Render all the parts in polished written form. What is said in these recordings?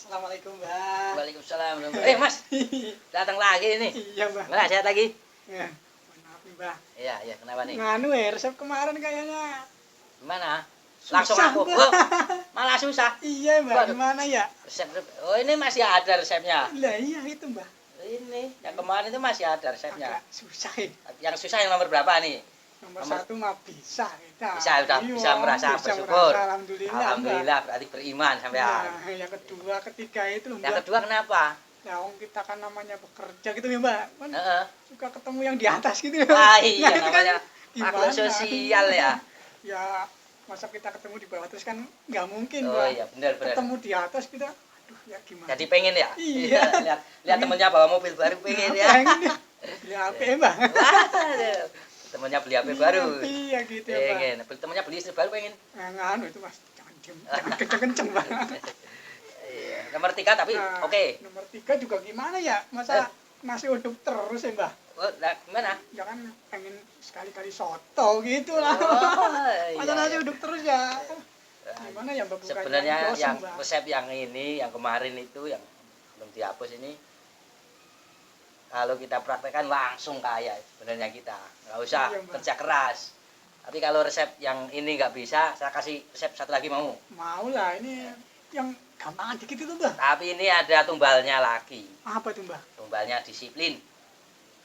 Assalamualaikum, Mbak. Waalaikumsalam. Mas, datang lagi ini. Iya, Mbak. Mana sehat lagi? Ya, maaf nih, Mbak. Iya, iya, kenapa nih? Nganu resep kemarin kayaknya Gimana? Langsung susah, aku. Mbak. Oh, malah susah. Iya, Mbak. Waduh. Gimana ya? Oh, ini masih ada resepnya. Lah iya itu, Mbak. Ini, yang kemarin itu masih ada resepnya. Agak susah ya. Yang susah yang nomor berapa nih? Nomor satu mah bisa kita. Bisa, udah Iya, bisa merasa bisa bersyukur. merasa, alhamdulillah, Alhamdulillah, berarti beriman Mbak. sampean. Nah, yang kedua, ketiga itu loh, Yang Mbak. kedua kenapa? Ya, kita kan namanya bekerja gitu ya, Mbak. Kan Heeh. suka ketemu yang di atas gitu ya. Ah, iya, Nah, itu kan namanya makhluk gimana? sosial ya. Ya, masa kita ketemu di bawah terus kan nggak mungkin, Oh Mbak. iya, benar benar. Ketemu di atas kita, aduh ya gimana? Jadi pengen ya? Iya. Lihat temennya bawa mobil baru pengen ya. Pengen ya. Beli HP ya, Mbak. Waduh, temennya beli HP baru. Iya gitu ya, Mbak. Pengen, temennya beli istri baru pengen. Nah, nganu itu Mas, jangan diem, jangan kenceng-kenceng, Mbak. Iya. Nomor 3 tapi Nah, oke. Nomor 3 juga gimana ya? Masa nasi uduk terus ya, Mbak? Oh, nah, gimana? Jangan pengen sekali-kali soto gitu lah. Oh, Masa iya, nasi iya. uduk terus ya? Gimana ya, Mbak? Bukannya Sebenarnya bosen, yang Mbak. resep yang ini, yang kemarin itu yang belum dihapus ini, kalau kita praktekkan langsung kaya sebenarnya kita. Nggak usah Iya, Mbak. kerja keras. Tapi kalau resep yang ini nggak bisa, saya kasih resep satu lagi mau. Mau lah, ini yang gampangan dikit itu, Mbak. Tapi ini ada tumbalnya lagi. Apa itu, Mbak? Tumbalnya disiplin.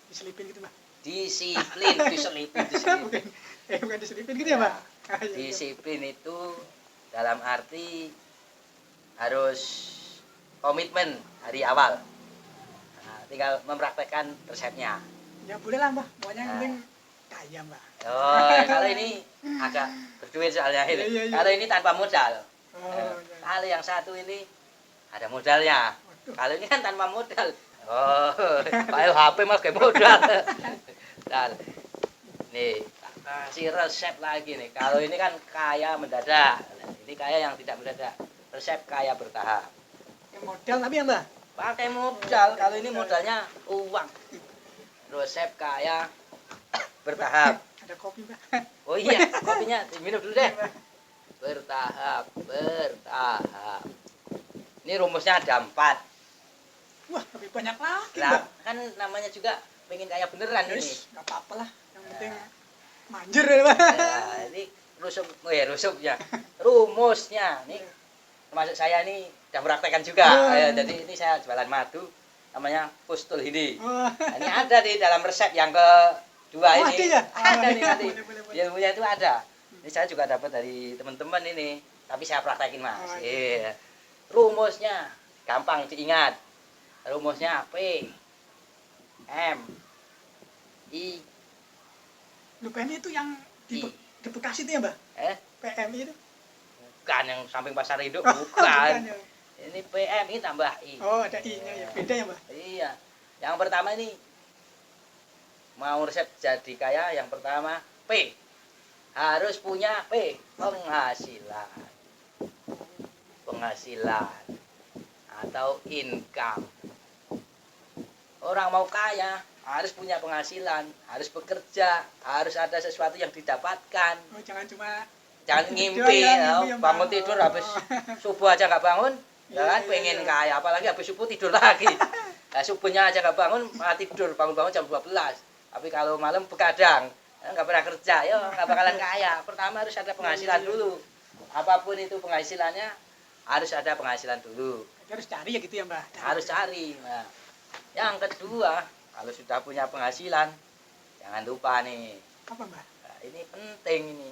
Diselipin gitu, Mbak. Disiplin, diselipin. Bukan, bukan diselipin gitu ya, Mbak? Ah, iya, iya. Disiplin itu dalam arti harus komitmen dari awal. Nah, tinggal mempraktekkan resepnya. Ya boleh lah, Mbak. Pokoknya yang Nah. penting kaya, Mbak. Oh, kalau ini agak berduit soalnya ini. Iya, iya, iya. Kalau ini tanpa modal. Oh, Nah, iya. kalau yang satu ini ada modalnya. Waduh. Kalau ini kan tanpa modal. Oh, pakai HP mas kayak modal. Dan nih tak kasih resep lagi nih. Kalau ini kan kaya mendadak. Nah, ini kaya yang tidak mendadak. Resep kaya bertahap. Yang modal tapi ya, Mbak? Pakai modal. Kalau ini modalnya uang. Resep kaya bertahap. Ada kopi, Mbak. Oh iya, kopinya diminum dulu deh. Bertahap, bertahap. Ini rumusnya ada 4. Wah, lebih banyak lagi, Lah, Mbak. kan namanya juga pengen kaya beneran ini. Yes, nggak apa-apa lah. Yang penting manjur ya, Mbak. Nah, ini rusuknya. Rumusnya. Nih, termasuk saya nih udah praktekkan juga. Jadi ini saya jualan madu namanya Pustul ini. Wah. Nah, ini ada di dalam resep yang kedua Oh, ini. ada ya? Ada nih Oh, nanti. boleh. Ilmunya itu ada. Ini saya juga dapat dari teman-teman ini. Tapi saya praktekin, Mas. Oh, Iya. Rumusnya gampang diingat. Rumusnya P M I Lu PM itu yang di, I. di Bekasi itu ya, Mbak? PMI itu? bukan yang samping pasar induk, Oh, bukan. ya. Ini PMI tambah I. Oh, ada I-nya ya. Beda ya, Mbak? Iya. Yang pertama ini mau resep jadi kaya, yang pertama P. Harus punya P, penghasilan. Penghasilan atau income. Orang mau kaya harus punya penghasilan, harus bekerja, harus ada sesuatu yang didapatkan. Oh, jangan cuma Jangan tidur ngimpi, ya, ya, ngimpi ya, bangun Mbak. tidur habis subuh aja nggak bangun, Iya, ya kan iya, pengen iya. kaya, apalagi habis subuh tidur lagi. Nah, subuhnya aja nggak bangun, malah tidur, bangun-bangun jam 12. Tapi kalau malam begadang, nggak pernah kerja, ya nggak bakalan kaya. Pertama harus ada penghasilan Iya. dulu. Apapun itu penghasilannya, harus ada penghasilan dulu. Jadi harus cari ya gitu ya, Mbak? Harus cari. Nah, yang kedua, kalau sudah punya penghasilan, jangan lupa nih. Apa, Mbak? Nah, ini penting ini.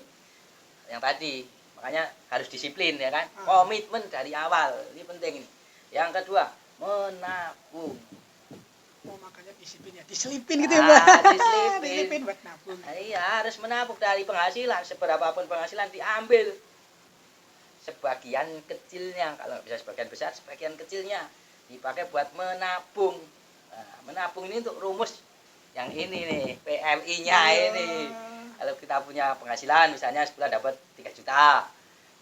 Yang tadi, makanya harus disiplin ya kan. Ah. Komitmen dari awal, ini penting ini. Yang kedua, menabung. Oh, makanya disiplin ya. Diselipin gitu ya, Mbak? Diselipin. Diselipin buat nabung. Nah, iya, harus menabung dari penghasilan. Seberapapun penghasilan diambil. Sebagian kecilnya, kalau bisa sebagian besar, sebagian kecilnya dipakai buat menabung. Nah, menabung ini untuk rumus yang ini nih, PMI-nya ini. Kalau kita punya penghasilan, misalnya sebulan dapat 3 juta,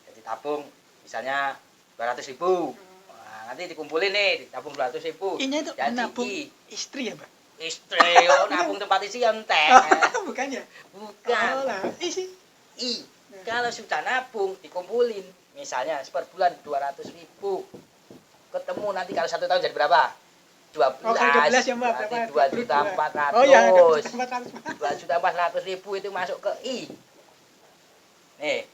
jadi tabung misalnya 200.000. Nah, nanti dikumpulin nih, ditabung 200.000. Ini itu Jadi menabung istri ya, Mbak? istri, oh, nabung tempat isi entek. Bukan ya? Bukan. Oh lah, isi. I. Kalau sudah nabung, dikumpulin. Misalnya per bulan 200.000. ketemu nanti kalau 1 tahun jadi berapa? 12. Oh, kali 12 ya, Mbak. Berarti Berapa? 2.400.000. Oh ya, 2.400.000. 2.400.000 itu masuk ke I. Nih,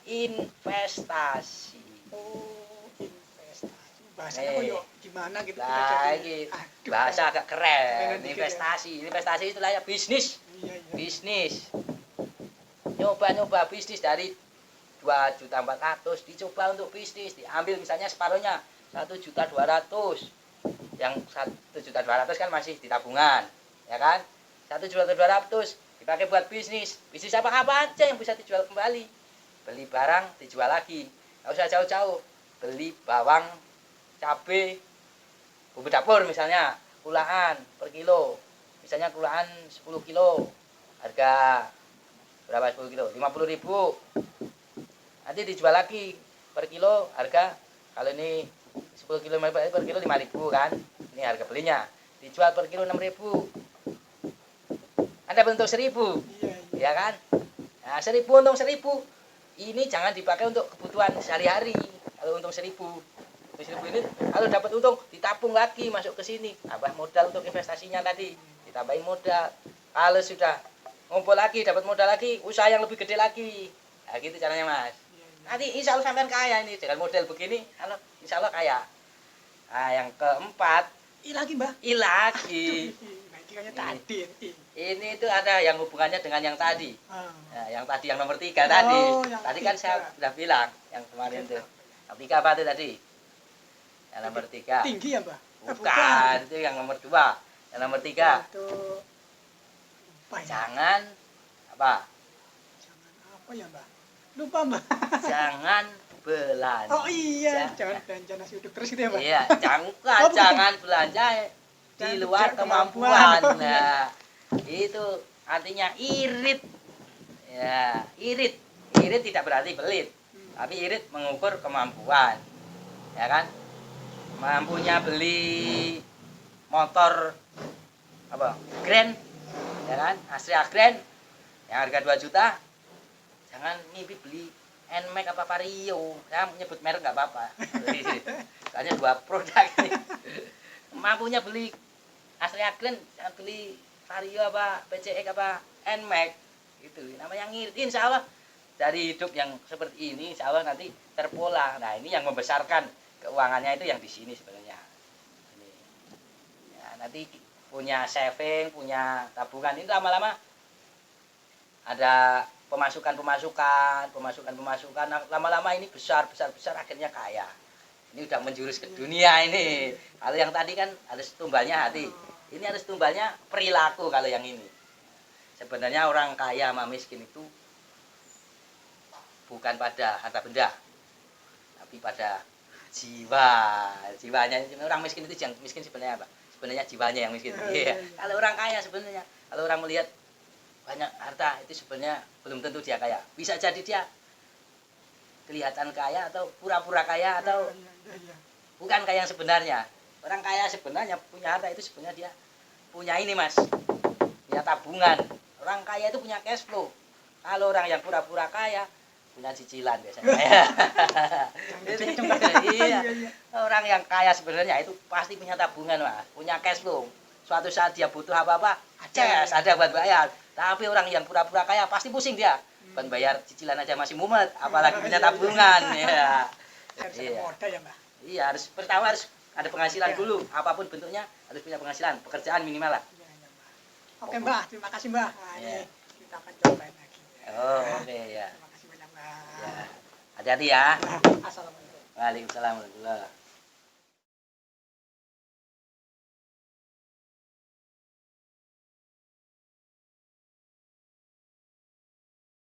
investasi. Oh, investasi. Bahasanya kok yuk gimana gitu kita Nah, jadi. ini Aduh, bahasa agak keren. Keren dikit ya. Investasi. Investasi itu lah ya bisnis. Iya, iya. Bisnis. Nyoba-nyoba bisnis dari 2.400.000 dicoba untuk bisnis, diambil misalnya separuhnya 1.200.000. Yang 1.200.000 kan masih di tabungan, ya kan? 1.200.000 dipakai buat bisnis. Bisnis apa aja yang bisa dijual kembali. Beli barang dijual lagi. Nggak usah jauh-jauh. Beli bawang, cabai, bumbu dapur misalnya, kulaan per kilo. Misalnya kulaan 10 kilo. Harga berapa 10 kilo? 50.000. Nanti dijual lagi per kilo harga, kalau ini 10 kilo per kilo 5.000 kan. Ini harga belinya. Dijual per kilo 6.000. Anda untung 1.000. Iya, iya. Ya kan? Nah, 1.000 untung 1.000. Ini jangan dipakai untuk kebutuhan sehari-hari. Kalau untung 1.000. 1.000 ini kalau dapat untung ditabung lagi masuk ke sini. Tambah modal untuk investasinya tadi. Ditambahin modal. Kalau sudah ngumpul lagi, dapat modal lagi, usaha yang lebih gede lagi. Nah, gitu caranya, Mas. Nanti insya Allah sampean kaya ini dengan model begini, insya Allah kaya. Nah, yang keempat, Lagi, Mbak. lagi. Nah, ini kayaknya tadi. Ini itu ada yang hubungannya dengan yang tadi. Ah. Nah, yang tadi yang nomor 3 tadi. Oh, yang Tadi kan 3. saya sudah bilang yang kemarin itu. Yang 3 apa itu tadi? Yang nomor 3. Tinggi ya, Mbak? Bukan, itu yang nomor 2. Yang nomor 3. Itu apa ya? Jangan apa? Jangan apa ya, Mbak? Lupa, Mbak. Jangan belanja. Oh iya, jangan belanja nasi uduk terus gitu ya, Mbak? Iya, Oh, jangan belanja di Jangan luar kemampuan. kemampuan. Oh, iya. Nah, itu artinya irit. Ya, irit. Irit tidak berarti pelit, tapi irit mengukur kemampuan. Ya kan? Mampunya beli motor apa? Grand, ya kan? Astrea Grand yang harga 2 juta. Jangan mimpi beli Nmax apa Vario. Saya menyebut merek nggak apa-apa. Soalnya 2 produk ini. Mampunya beli Astrea Grand, jangan beli Vario apa PCX apa Nmax. Itu namanya ngirit. Insya Allah dari hidup yang seperti ini, insya Allah nanti terpola. Nah, ini yang membesarkan keuangannya itu yang di sini sebenarnya. Ini. Ya, nanti punya saving, punya tabungan, ini lama-lama ada pemasukan, lama-lama ini besar akhirnya kaya. Ini udah menjurus ke dunia ini. Kalau yang tadi kan harus tumbalnya hati. Ini harus tumbalnya perilaku kalau yang ini. Sebenarnya orang kaya sama miskin itu bukan pada harta benda, tapi pada jiwanya. Orang miskin itu yang miskin sebenarnya apa? Sebenarnya jiwanya yang miskin. Iya. Kalau orang kaya sebenarnya, kalau orang melihat banyak harta itu sebenarnya belum tentu dia kaya. Bisa jadi dia kelihatan kaya atau pura-pura kaya atau bukan kaya yang sebenarnya. Orang kaya sebenarnya punya harta itu sebenarnya dia punya ini, Mas. Punya tabungan. Orang kaya itu punya cash flow. Kalau orang yang pura-pura kaya punya cicilan biasanya. Iya. Orang yang kaya sebenarnya itu pasti punya tabungan, Mas. Punya cash flow. Suatu saat dia butuh apa-apa, ada buat bayar. Tapi orang yang pura-pura kaya pasti pusing dia. Bukan bayar cicilan aja masih mumet, apalagi punya tabungan. Ya. Iya. Modal ya, Mbak? Iya, pertama harus ada penghasilan dulu. Apapun bentuknya harus punya penghasilan, pekerjaan minimal lah. Iya, iya, Mbak. Oke, Mbak, terima kasih, Mbak. Nah, Iya. ini kita akan cobain lagi. Oh, oke ya. Terima kasih banyak, Mbak. Ya. Hati-hati ya. Assalamualaikum. Waalaikumsalam warahmatullahi wabarakatuh.